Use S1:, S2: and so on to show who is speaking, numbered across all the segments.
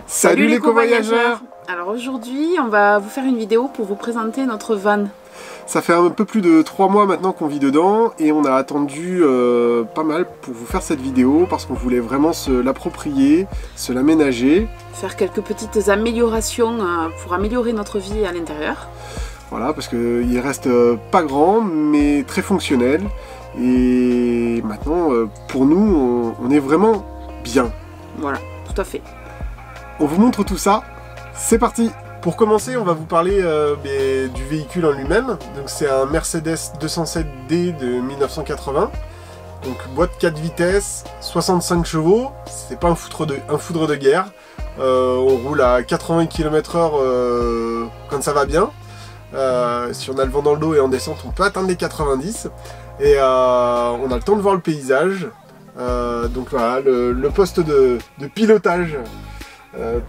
S1: Salut les covoyageurs!
S2: Alors aujourd'hui, on va vous faire une vidéo pour vous présenter notre van.
S1: Ça fait un peu plus de 3 mois maintenant qu'on vit dedans et on a attendu pas mal pour vous faire cette vidéo parce qu'on voulait vraiment se l'approprier, se l'aménager.
S2: Faire quelques petites améliorations pour améliorer notre vie à l'intérieur.
S1: Voilà, parce qu'il reste pas grand mais très fonctionnel et maintenant pour nous on est vraiment bien.
S2: Voilà, tout à fait.
S1: On vous montre tout ça, c'est parti! Pour commencer, on va vous parler du véhicule en lui-même. Donc c'est un Mercedes 207D de 1980. Donc boîte 4 vitesses, 65 chevaux. C'est pas un foudre de guerre. On roule à 80 km/h quand ça va bien. Si on a le vent dans le dos et en descente, on peut atteindre les 90. Et on a le temps de voir le paysage. Donc voilà, le poste de pilotage.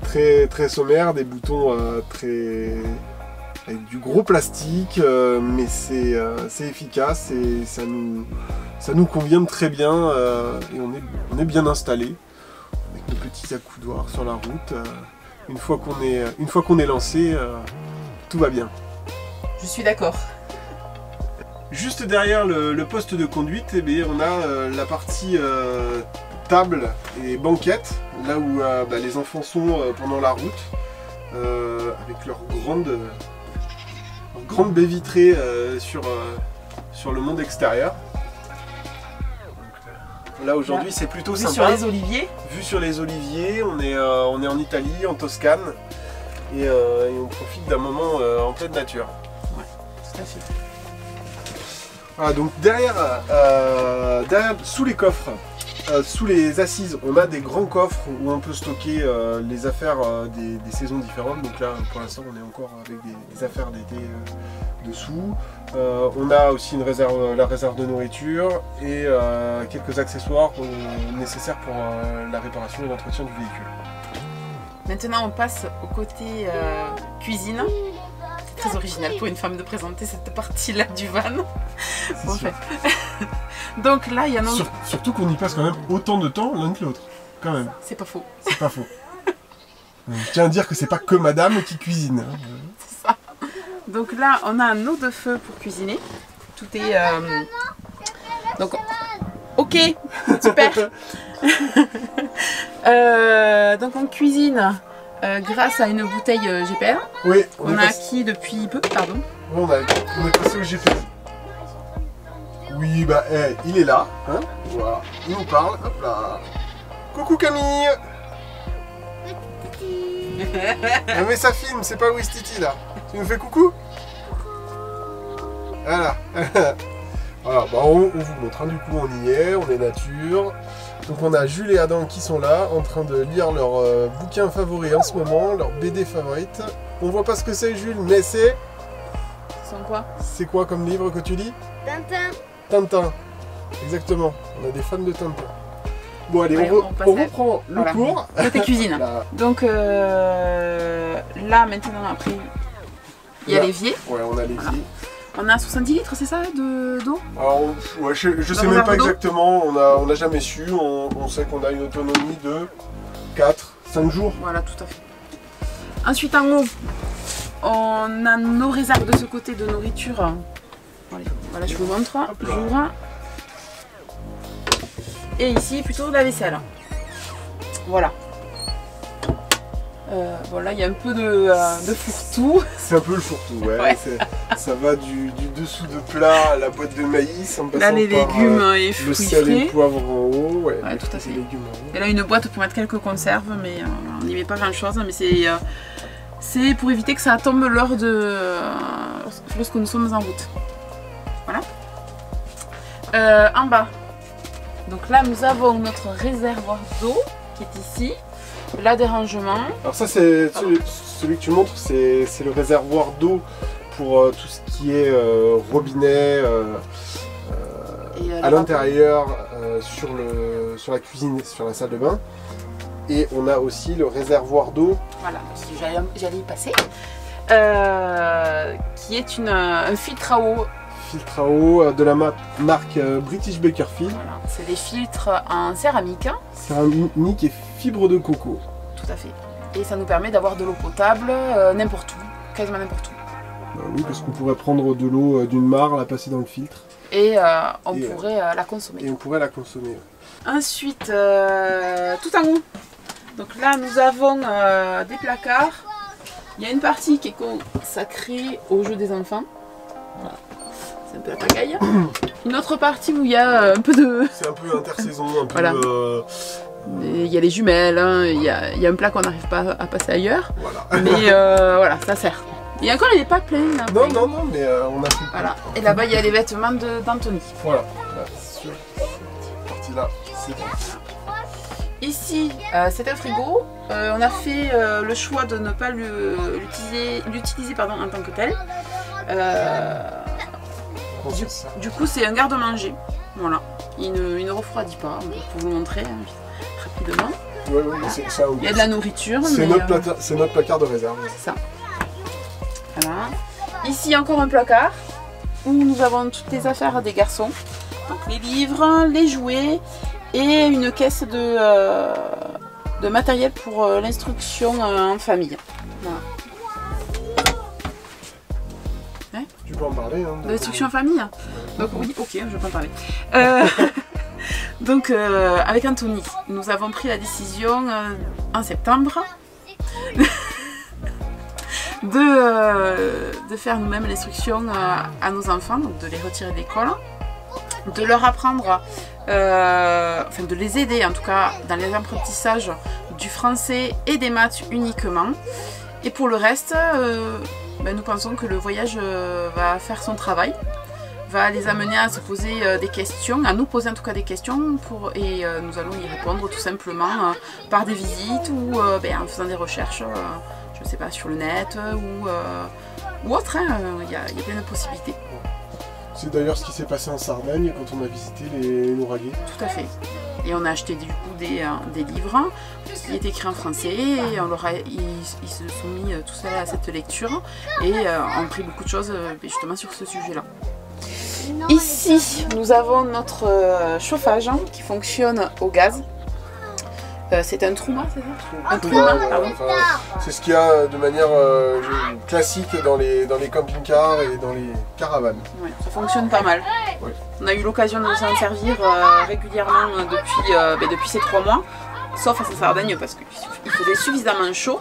S1: Très sommaire, des boutons avec du gros plastique, mais c'est efficace et ça nous convient très bien et on est bien installé avec nos petits accoudoirs sur la route. Une fois qu'on est lancé, tout va bien.
S2: Je suis d'accord.
S1: Juste derrière le poste de conduite, on a la partie table et banquette, là où les enfants sont pendant la route, avec leur grande baie vitrée sur le monde extérieur. Donc, là aujourd'hui c'est plutôt sympa.
S2: Vue sur les oliviers.
S1: Vue sur les oliviers, on est en Italie, en Toscane, et on profite d'un moment en pleine nature.
S2: Ouais, tout à fait.
S1: Voilà, donc derrière, sous les coffres, sous les assises, on a des grands coffres où on peut stocker les affaires des saisons différentes. Donc là, pour l'instant, on est encore avec des affaires d'été dessous. On a aussi la réserve de nourriture et quelques accessoires nécessaires pour la réparation et l'entretien du véhicule.
S2: Maintenant, on passe au côté cuisine. C'est très original pour une femme de présenter cette partie-là du van. Bon, en fait. Donc là, il y en a...
S1: Surtout qu'on y passe quand même autant de temps l'un que l'autre. Quand même.
S2: C'est pas faux.
S1: C'est pas faux. Je tiens à dire que c'est pas que madame qui cuisine. Hein.
S2: C'est ça. Donc là, on a un eau de feu pour cuisiner. Tout est... Donc, ok, super. Donc on cuisine grâce à une bouteille GPL.
S1: Oui,
S2: on a acquis depuis peu, pardon.
S1: On est passé au GPL. Oui, il est là, hein, voilà, il nous parle, hop là. Coucou Camille. Mais ça filme, c'est pas Wistiti là. Tu nous fais coucou? Voilà. Voilà, on vous montre, hein, du coup on y est, on est nature. Donc on a Jules et Adam qui sont là, en train de lire leur bouquin favori en ce moment, leur BD favorite. On voit pas ce que c'est Jules, mais c'est...
S2: C'est quoi?
S1: C'est quoi comme livre que tu lis?
S3: Tintin.
S1: Tintin, exactement, on a des fans de Tintin. Bon allez, on reprend le cours.
S2: Côté cuisine. Donc là maintenant après, il y a l'évier.
S1: Ouais, on a l'évier. Voilà.
S2: On a 70 litres, c'est ça, d'eau?
S1: Alors, ouais, je sais même pas exactement, on n'a jamais su, on sait qu'on a une autonomie de 4-5 jours.
S2: Voilà, tout à fait. Ensuite en haut, on a nos réserves de ce côté de nourriture. Voilà, je vous montre. J'ouvre. Et ici, plutôt la vaisselle. Voilà. Voilà, il y a un peu de fourre-tout.
S1: C'est un peu le fourre-tout, ouais. Ça va du dessous de plat à la boîte de maïs, en passant
S2: là, les légumes
S1: par
S2: et fruits
S1: le sel
S2: frais.
S1: et le poivre en haut. Ouais,
S2: tout à fait.
S1: Légumes en haut.
S2: Et là, une boîte pour mettre quelques conserves, mais on n'y met pas grand-chose. Mais c'est pour éviter que ça tombe lorsque nous sommes en route. Voilà. En bas, donc là nous avons notre réservoir d'eau qui est ici, là des rangements.
S1: Alors ça c'est celui que tu montres, c'est le réservoir d'eau pour tout ce qui est robinet à l'intérieur, sur la cuisine, sur la salle de bain. Et on a aussi le réservoir d'eau.
S2: Voilà, j'allais y passer. Qui est un filtre à eau.
S1: Filtre à eau de la marque British Bakerfield.
S2: Voilà, c'est des filtres en céramique.
S1: Céramique et fibre de coco.
S2: Tout à fait. Et ça nous permet d'avoir de l'eau potable n'importe où, quasiment n'importe où.
S1: Bah oui, parce qu'on pourrait prendre de l'eau d'une mare, la passer dans le filtre.
S2: Et on pourrait la consommer.
S1: Et on pourrait la consommer.
S2: Ensuite, tout en haut. Donc là, nous avons des placards. Il y a une partie qui est consacrée au jeu des enfants. Voilà. C'est un peu la pagaille. Une autre partie où il y a un peu de...
S1: C'est un peu intersaison, un peu...
S2: Voilà. Il y a les jumelles, hein, il y a un plat qu'on n'arrive pas à passer ailleurs.
S1: Voilà.
S2: Mais voilà, ça sert. Il y a encore les pas pleins. Là,
S1: non, mais on a fait...
S2: Voilà. Et là-bas, il y a les vêtements d'Anthony.
S1: Voilà. Sur cette partie-là, c'est bon.
S2: Ici, c'est un frigo. On a fait le choix de ne pas l'utiliser en tant que tel. Du coup, c'est un garde-manger. Voilà. Il ne refroidit pas. Pour vous montrer rapidement.
S1: Ouais, c'est ça.
S2: Il y a de la nourriture.
S1: C'est notre placard de réserve.
S2: C'est ça. Voilà. Ici, encore un placard où nous avons toutes les affaires des garçons. Donc les livres, les jouets et une caisse de matériel pour l'instruction en famille. Voilà.
S1: Tu peux en parler. Hein,
S2: l'instruction en famille. Donc oui, ok, je peux en parler. Donc avec Anthony, nous avons pris la décision en septembre de faire nous-mêmes l'instruction à nos enfants, donc de les retirer de l'école, de leur apprendre, enfin de les aider en tout cas dans les apprentissages du français et des maths uniquement. Et pour le reste, nous pensons que le voyage va faire son travail, va les amener à se poser des questions, à nous poser en tout cas des questions, et nous allons y répondre tout simplement par des visites ou en faisant des recherches, je ne sais pas, sur le net ou autre, hein, il y a plein de possibilités.
S1: C'est d'ailleurs ce qui s'est passé en Sardaigne quand on a visité les Lauragais.
S2: Tout à fait. Et on a acheté du coup des livres qui étaient écrits en français et ils se sont mis tout seuls à cette lecture et ont pris beaucoup de choses justement sur ce sujet-là. Ici, nous avons notre chauffage qui fonctionne au gaz. C'est un Trouma, c'est ça? Un Trouma, pardon.
S1: C'est ce qu'il y a de manière classique dans les camping-cars et dans les caravanes.
S2: Ouais, ça fonctionne pas mal.
S1: Ouais.
S2: On a eu l'occasion de s'en servir régulièrement depuis ces 3 mois, sauf à Sardaigne parce qu'il faisait suffisamment chaud.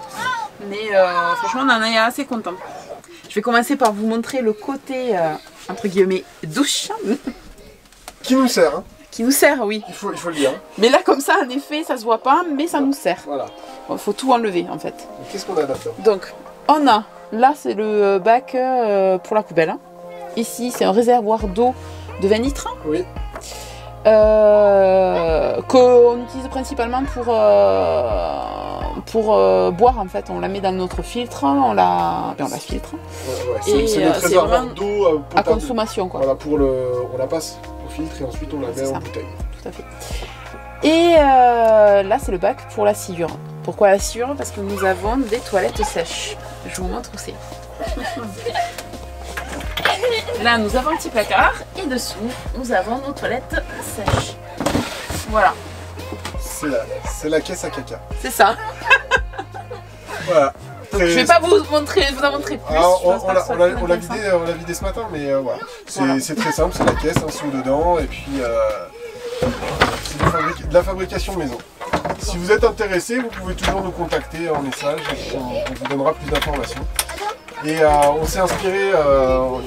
S2: Mais franchement, on en est assez content. Je vais commencer par vous montrer le côté, entre guillemets, douche.
S1: Qui nous sert, hein.
S2: Qui nous sert, oui.
S1: Il faut le dire.
S2: Mais là, comme ça, en effet, ça se voit pas, mais ça nous sert.
S1: Voilà.
S2: Il faut tout enlever, en fait.
S1: Qu'est-ce qu'on a là-dedans? Donc,
S2: on a, là, c'est le bac pour la poubelle. Ici, c'est un réservoir d'eau de 20 litres.
S1: Oui.
S2: Qu'on utilise principalement pour boire, en fait. On la met dans notre filtre, on la filtre.
S1: Ouais. C'est notre réservoir d'eau
S2: à consommation, quoi.
S1: Voilà, on la passe au filtre et ensuite on la met en bouteille.
S2: Tout à fait. Et là, c'est le bac pour la sciure. Pourquoi la sciure? Parce que nous avons des toilettes sèches. Je vous montre où c'est. Là, nous avons un petit placard et dessous, nous avons nos toilettes sèches. Voilà.
S1: C'est la caisse à caca.
S2: C'est ça.
S1: Voilà.
S2: Donc, je ne vais pas vous en montrer plus.
S1: On l'a vidé ce matin, mais voilà. C'est très simple, c'est la caisse, un sous dedans, et puis c'est de la fabrication maison. Si vous êtes intéressé, vous pouvez toujours nous contacter en message, et on vous donnera plus d'informations. Et on s'est inspiré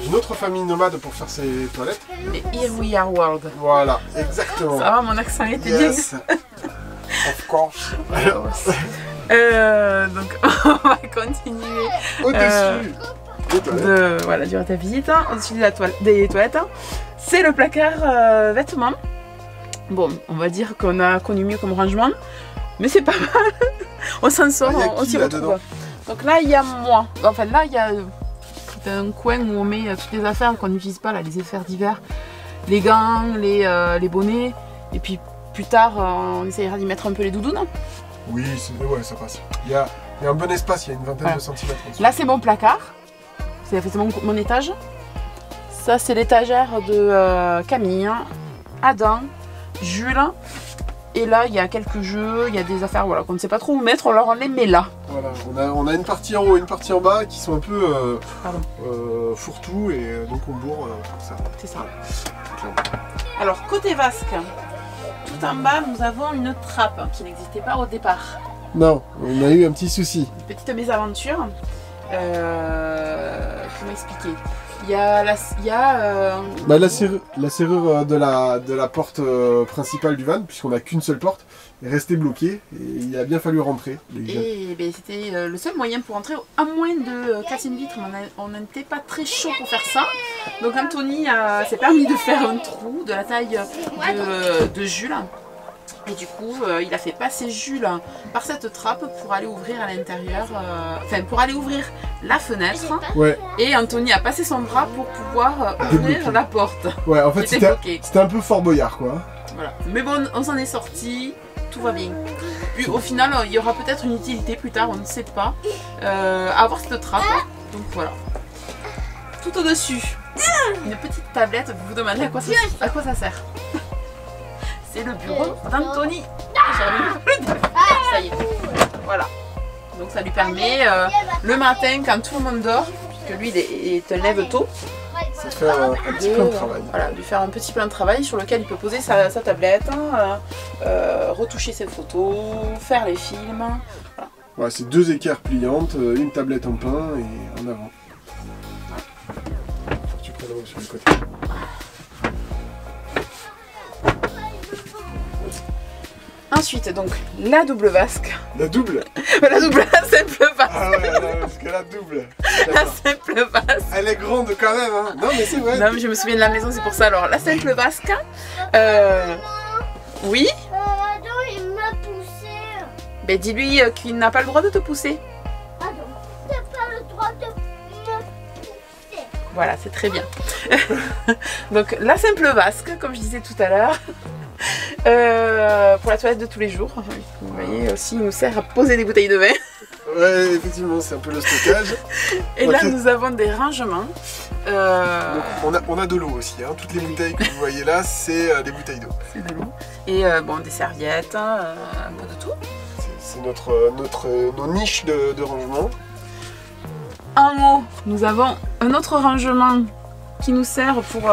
S1: d'une autre famille nomade pour faire ces toilettes.
S2: Les Here We Are World.
S1: Voilà, exactement.
S2: Ça va, mon accent était bien.
S1: Of course.
S2: Donc on va continuer
S1: au-dessus
S2: du reste de visite, au-dessus des toilettes. C'est le placard vêtements. Bon, on va dire qu'on a connu mieux comme rangement, mais c'est pas mal. On s'en sort, on s'y retrouve. Donc là, il y a moi. Enfin là, il y a un coin où on met toutes les affaires qu'on n'utilise pas, là, les affaires d'hiver, les gants, les bonnets, et puis plus tard, on essayera d'y mettre un peu les doudounes.
S1: Oui, ouais, ça passe. Il y a un bon espace, il y a une vingtaine de centimètres.
S2: Là, c'est mon placard. C'est mon étage. Ça, c'est l'étagère de Camille, Adam, Jules. Et là, il y a quelques jeux, il y a des affaires qu'on ne sait pas trop où mettre, alors on les met là.
S1: Voilà, on a une partie en haut et une partie en bas qui sont un peu fourre-tout et donc on bourre comme ça.
S2: C'est ça.
S1: Clairement.
S2: Alors côté vasque, tout en bas nous avons une trappe qui n'existait pas au départ.
S1: Non, on a eu un petit souci.
S2: Une petite mésaventure. Comment expliquer? Il y a
S1: la serrure de la porte principale du van, puisqu'on n'a qu'une seule porte, est restée bloquée et il a bien fallu rentrer.
S2: Et ben, c'était le seul moyen pour entrer, à moins de casser une vitre, mais on n'était pas très chaud pour faire ça. Donc Anthony s'est permis de faire un trou de la taille de Jules. Et du coup, il a fait passer Jules par cette trappe pour aller ouvrir à l'intérieur, enfin pour aller ouvrir la fenêtre.
S1: Ouais.
S2: Et Anthony a passé son bras pour pouvoir ouvrir la porte.
S1: Ouais, en fait c'était un peu Fort Boyard quoi.
S2: Voilà. Mais bon, on s'en est sorti, tout va bien. Puis au final, il y aura peut-être une utilité plus tard, on ne sait pas, à avoir cette trappe. Donc voilà. Tout au-dessus, une petite tablette, vous vous demandez à quoi ça sert. C'est le bureau d'Anthony. Ça y est. Voilà. Donc ça lui permet le matin quand tout le monde dort, puisque lui il te lève tôt,
S1: ça fait un petit plan de travail.
S2: Voilà, lui faire un petit plan de travail sur lequel il peut poser sa tablette, retoucher ses photos, faire les films. Voilà.
S1: Ouais, c'est 2 équerres pliantes, une tablette en pain et en avant. Faut que tu prennes sur le côté.
S2: Ensuite, donc, la double vasque.
S1: La double
S2: La simple vasque.
S1: Ah ouais, non, parce que la double.
S2: La simple vasque.
S1: Elle est grande quand même, hein. Non, mais c'est vrai.
S2: Non, mais je me souviens de la maison, c'est pour ça. Alors, la simple vasque. Oui.
S3: Il m'a poussé.
S2: Ben, dis-lui qu'il n'a pas le droit de te pousser.
S3: Ah non, t'as pas le droit de me pousser.
S2: Voilà, c'est très bien. Donc, la simple vasque, comme je disais tout à l'heure. Pour la toilette de tous les jours. Vous voyez aussi, il nous sert à poser des bouteilles de vin.
S1: Ouais, effectivement, c'est un peu le stockage.
S2: Et là, nous avons des rangements.
S1: Donc, on a de l'eau aussi. Hein. Toutes les bouteilles que vous voyez là, c'est des bouteilles d'eau.
S2: C'est de l'eau. Et bon, des serviettes, un peu de tout.
S1: C'est nos niches de rangement.
S2: En haut, nous avons un autre rangement qui nous sert pour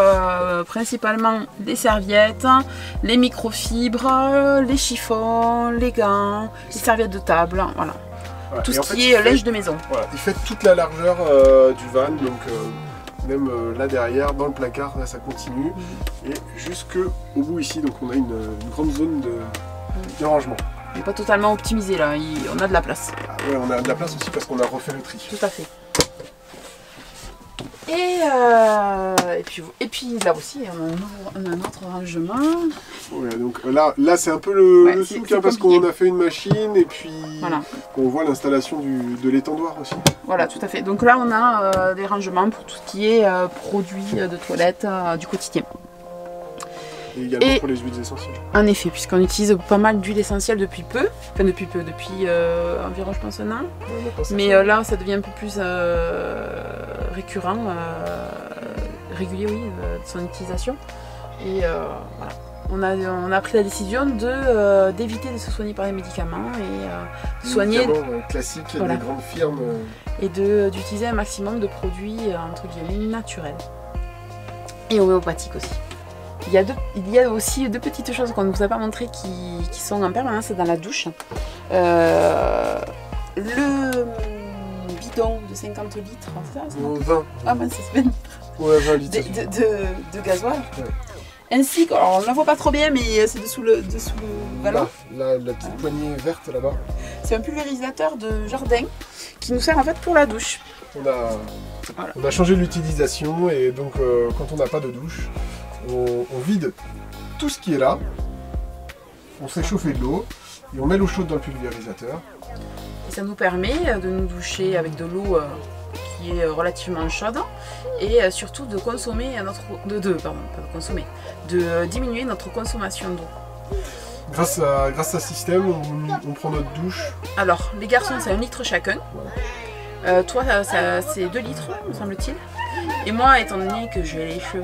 S2: principalement les serviettes, les microfibres, les chiffons, les gants, les serviettes de table, voilà. Tout ce qui est linge de maison.
S1: Voilà, il fait toute la largeur du van, donc même là derrière, dans le placard, là ça continue, et jusqu'au bout ici, donc on a une grande zone de rangement.
S2: Il n'est pas totalement optimisé là, on a de la place.
S1: Ah ouais, on a de la place aussi parce qu'on a refait le tri.
S2: Tout à fait. Et puis là aussi, on a un autre rangement.
S1: Ouais, donc là c'est un peu le souk hein, parce qu'on a fait une machine et puis voilà. On voit l'installation de l'étendoir aussi.
S2: Voilà, tout à fait. Donc là on a des rangements pour tout ce qui est produits de toilette du quotidien.
S1: Et également pour les huiles essentielles.
S2: En effet, puisqu'on utilise pas mal d'huiles essentielles depuis peu. Enfin depuis environ je pense un an. Mais là ça devient un peu plus récurrent, régulier oui, de son utilisation. Et voilà. On a pris la décision d'éviter de se soigner par les médicaments et de soigner
S1: classiques
S2: voilà.
S1: des grandes firmes.
S2: Et d'utiliser un maximum de produits entre guillemets naturels. Et homéopathiques aussi. Il y a aussi 2 petites choses qu'on ne vous a pas montrées qui sont en permanence dans la douche. Le bidon de 50 litres, c'est ça
S1: 20.
S2: Ah ben c'est 20 litres.
S1: Ouais, 20 litres.
S2: De gasoil.
S1: Ouais.
S2: Ainsi que, alors on ne la voit pas trop bien, mais c'est dessous le ballon.
S1: Là, la petite poignée verte là-bas.
S2: C'est un pulvérisateur de jardin qui nous sert en fait pour la douche.
S1: On a changé l'utilisation et donc quand on n'a pas de douche, on vide tout ce qui est là, on fait chauffer de l'eau et on met l'eau chaude dans le pulvérisateur.
S2: Et ça nous permet de nous doucher avec de l'eau qui est relativement chaude et surtout de consommer de diminuer notre consommation d'eau.
S1: Grâce à ce système, on prend notre douche.
S2: Alors, les garçons, c'est 1 litre chacun. Voilà. Toi, c'est 2 litres, me semble-t-il. Et moi, étant donné que j'ai les cheveux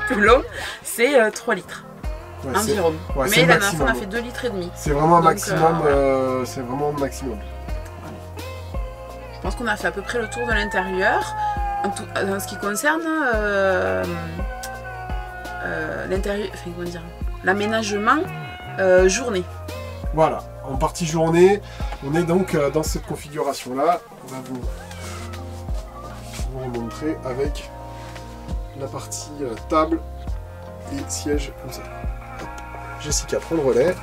S2: plus longs, c'est 3 litres. Ouais, environ. Mais la dernière fois, on a fait 2 litres et demi.
S1: C'est vraiment un maximum. C'est vraiment un maximum.
S2: pense qu'on a fait à peu près le tour de l'intérieur. En ce qui concerne l'intérieur, enfin, comment dire, l'aménagement journée.
S1: Voilà, en partie journée, on est donc dans cette configuration-là. On va vous remontrer avec la partie table et siège comme ça. Hop. Jessica prend le relais.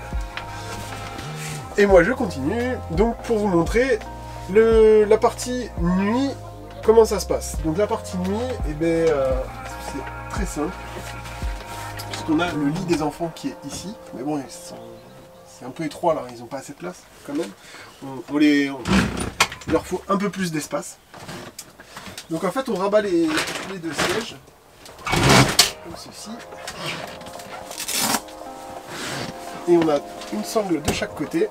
S1: Et moi je continue, donc pour vous montrer la partie nuit, comment ça se passe. Donc la partie nuit, eh ben, c'est très simple, puisqu'on a le lit des enfants qui est ici, mais bon, c'est un peu étroit là, ils n'ont pas assez de place quand même. Il leur faut un peu plus d'espace. Donc en fait on rabat les deux sièges, comme ceci. Et on a une sangle de chaque côté.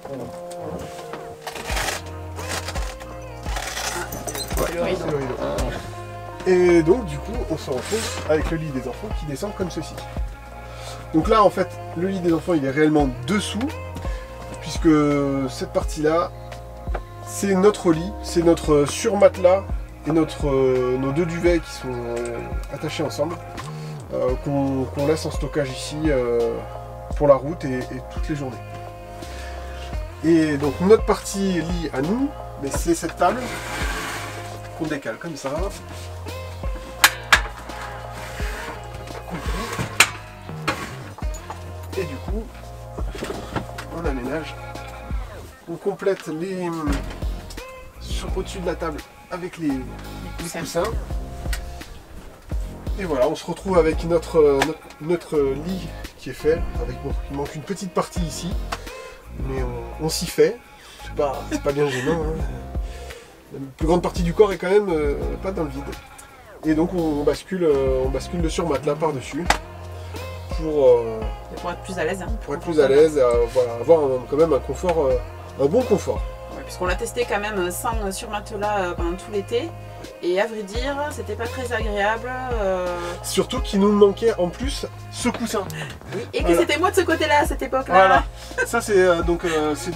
S1: Voilà. Ouais, c'est le rideau. Et donc du coup on se retrouve avec le lit des enfants qui descend comme ceci. Donc là en fait le lit des enfants il est réellement dessous, puisque cette partie là c'est notre lit, c'est notre surmatelas et nos deux duvets qui sont attachés ensemble, qu'on laisse en stockage ici pour la route et toutes les journées. Et donc notre partie lit à nous, mais c'est cette table qu'on décale comme ça. Et du coup, on aménage, on complète les au-dessus de la table avec les coussins. Et voilà, on se retrouve avec notre lit qui est fait, avec bon, il manque une petite partie ici, mais on s'y fait. C'est pas bien gênant. Hein. La plus grande partie du corps est quand même pas dans le vide. Et donc on bascule le surmatelas par-dessus
S2: pour être plus à l'aise. Hein,
S1: pour être plus à l'aise, voilà, avoir quand même un confort, un bon confort.
S2: Ouais, puisqu'on l'a testé quand même sans surmatelas pendant tout l'été. Et à vrai dire, c'était pas très agréable.
S1: Surtout qu'il nous manquait en plus ce coussin.
S2: Oui, et que c'était moi de ce côté-là à cette époque-là.
S1: Voilà. Ça c'est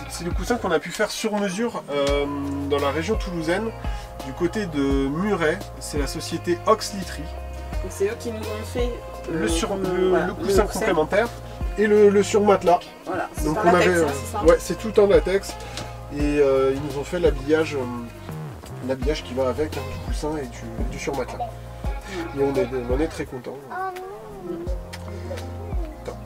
S1: c'est le coussin qu'on a pu faire sur mesure dans la région toulousaine, du côté de Muret. C'est la société Oxlitry.
S2: Donc c'est eux qui nous ont fait
S1: le coussin complémentaire et le surmatelas.
S2: Voilà.
S1: Donc
S2: on avait,
S1: ouais, c'est tout en latex et ils nous ont fait l'habillage qui va avec, hein, du coussin et du surmatelas. Et on est très contents. Top.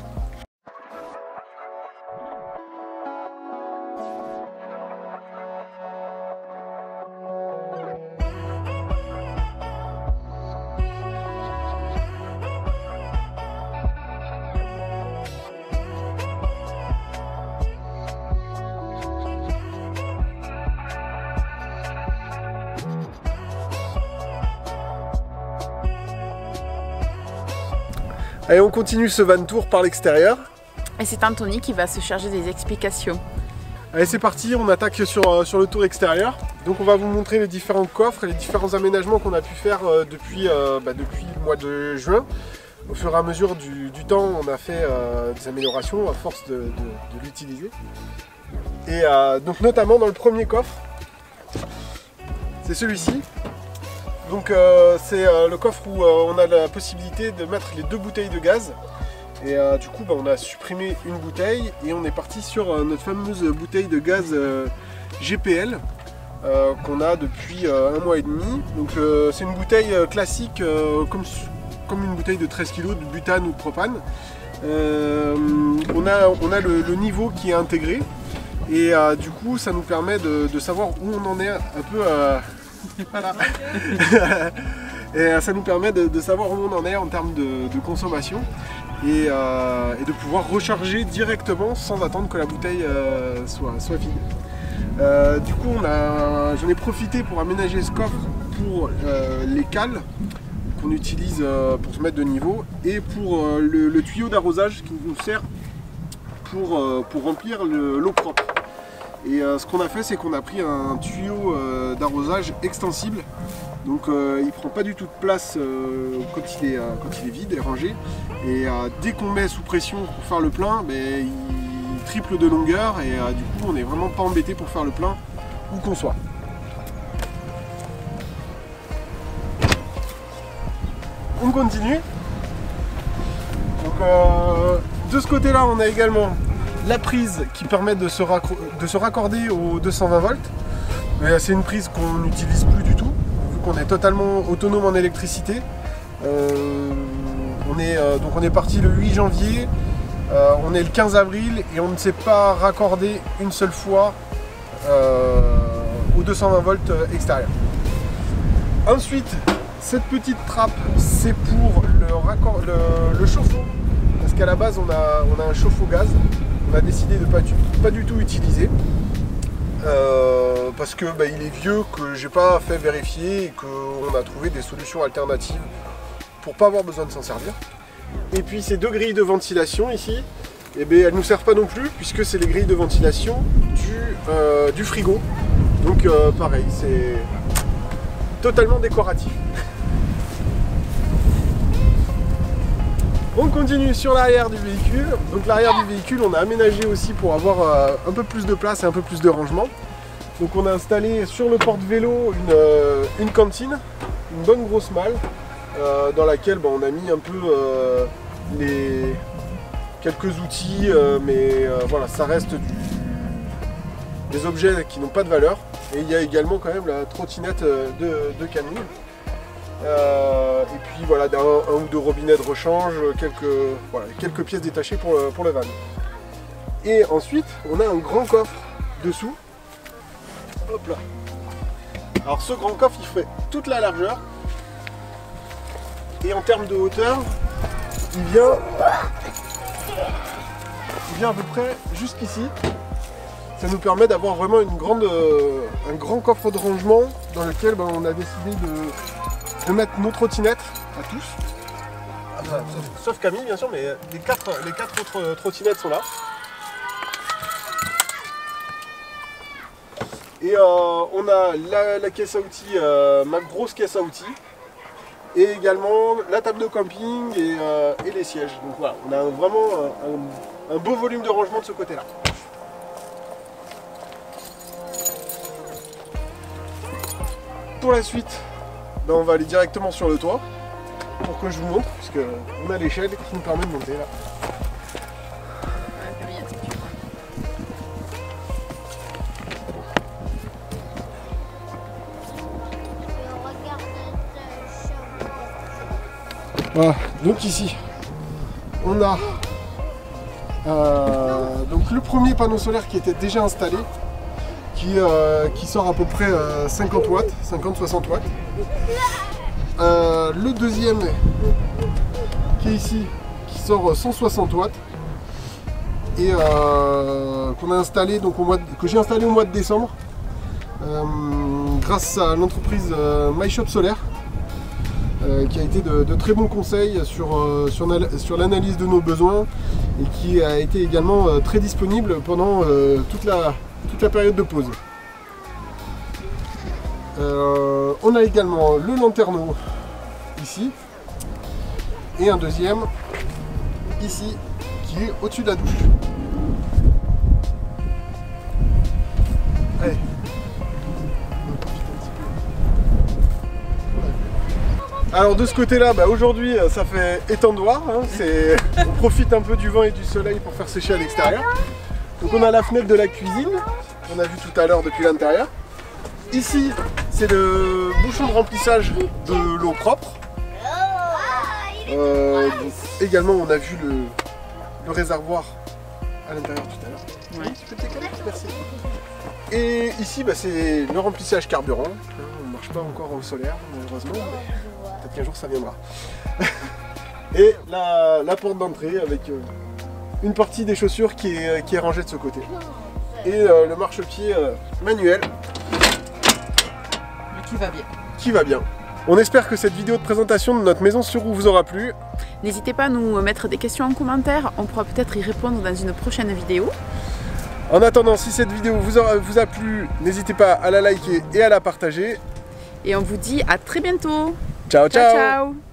S1: Allez, on continue ce van tour par l'extérieur.
S2: Et c'est Anthony qui va se charger des explications.
S1: Allez, c'est parti, on attaque sur le tour extérieur. Donc on va vous montrer les différents coffres et les différents aménagements qu'on a pu faire depuis le mois de juin. Au fur et à mesure du temps, on a fait des améliorations à force de l'utiliser. Et donc notamment dans le premier coffre, c'est celui-ci. Donc c'est le coffre où on a la possibilité de mettre les 2 bouteilles de gaz. Et du coup on a supprimé une bouteille et on est parti sur notre fameuse bouteille de gaz GPL qu'on a depuis 1 mois et demi. Donc c'est une bouteille classique comme une bouteille de 13 kg de butane ou de propane. On a le niveau qui est intégré et du coup ça nous permet de savoir où on en est un peu. Voilà. Et ça nous permet de savoir où on en est en termes de consommation et de pouvoir recharger directement sans attendre que la bouteille soit vide. Du coup j'en ai profité pour aménager ce coffre pour les cales qu'on utilise pour se mettre de niveau et pour le tuyau d'arrosage qui nous sert pour remplir l'eau propre. Et ce qu'on a fait, c'est qu'on a pris un tuyau d'arrosage extensible. Donc il prend pas du tout de place quand il est vide et rangé. Et dès qu'on met sous pression pour faire le plein, triple de longueur et du coup on n'est vraiment pas embêté pour faire le plein où qu'on soit. On continue. Donc de ce côté là on a également la prise qui permet de se raccorder aux 220 volts. C'est une prise qu'on n'utilise plus du tout, vu qu'on est totalement autonome en électricité. On est parti le 8 janvier, on est le 15 avril et on ne s'est pas raccordé une seule fois aux 220 volts extérieurs. Ensuite, cette petite trappe, c'est pour le chauffe-eau, parce qu'à la base on a un chauffe-eau gaz, on a décidé de pas du tout utiliser. Parce que il est vieux, que j'ai pas fait vérifier et qu'on a trouvé des solutions alternatives pour pas avoir besoin de s'en servir. Et puis ces deux grilles de ventilation ici, elles nous servent pas non plus puisque c'est les grilles de ventilation du frigo. Donc pareil, c'est totalement décoratif. On continue sur l'arrière du véhicule. Donc l'arrière du véhicule, on a aménagé aussi pour avoir un peu plus de place et un peu plus de rangement. Donc on a installé sur le porte-vélo une cantine, une bonne grosse malle, dans laquelle on a mis un peu quelques outils, mais voilà, ça reste des objets qui n'ont pas de valeur. Et il y a également quand même la trottinette de Camille. Et puis voilà, un ou deux robinets de rechange, quelques pièces détachées pour le van. Et ensuite, on a un grand coffre dessous. Hop là. Alors ce grand coffre, il fait toute la largeur. Et en termes de hauteur, il vient à peu près jusqu'ici. Ça nous permet d'avoir vraiment un grand coffre de rangement dans lequel on a décidé de mettre nos trottinettes à tous. Sauf Camille bien sûr, mais les quatre autres trottinettes sont là. Et on a la caisse à outils, ma grosse caisse à outils. Et également la table de camping et les sièges. Donc voilà, on a vraiment un beau volume de rangement de ce côté-là. Pour la suite, on va aller directement sur le toit pour que je vous montre, puisqu'on a l'échelle qui nous permet de monter là. Voilà, donc ici on a donc le premier panneau solaire qui était déjà installé, qui sort à peu près 50 watts, 50-60 watts. Le deuxième qui est ici, qui sort 160 watts et qu'on a installé que j'ai installé au mois de décembre grâce à l'entreprise MyShop Solaire. Qui a été de très bons conseils sur l'analyse de nos besoins et qui a été également très disponible pendant toute la période de pause. On a également le lanterneau ici et un deuxième ici qui est au-dessus de la douche. Allez. Alors de ce côté-là, aujourd'hui ça fait étendoir, hein, on profite un peu du vent et du soleil pour faire sécher à l'extérieur. Donc on a la fenêtre de la cuisine, qu'on a vu tout à l'heure depuis l'intérieur. Ici, c'est le bouchon de remplissage de l'eau propre. Également, on a vu le réservoir à l'intérieur tout à l'heure. Ouais. Merci. Et ici, c'est le remplissage carburant. On ne marche pas encore au solaire, malheureusement. Peut-être qu'un jour ça viendra. Et la porte d'entrée avec une partie des chaussures qui est rangée de ce côté. Et le marchepied manuel.
S2: Qui va bien.
S1: Qui va bien. On espère que cette vidéo de présentation de notre maison sur roue vous aura plu.
S2: N'hésitez pas à nous mettre des questions en commentaire, on pourra peut-être y répondre dans une prochaine vidéo.
S1: En attendant, si cette vidéo vous a plu, n'hésitez pas à la liker et à la partager.
S2: Et on vous dit à très bientôt.
S1: Ciao, ciao,
S2: ciao.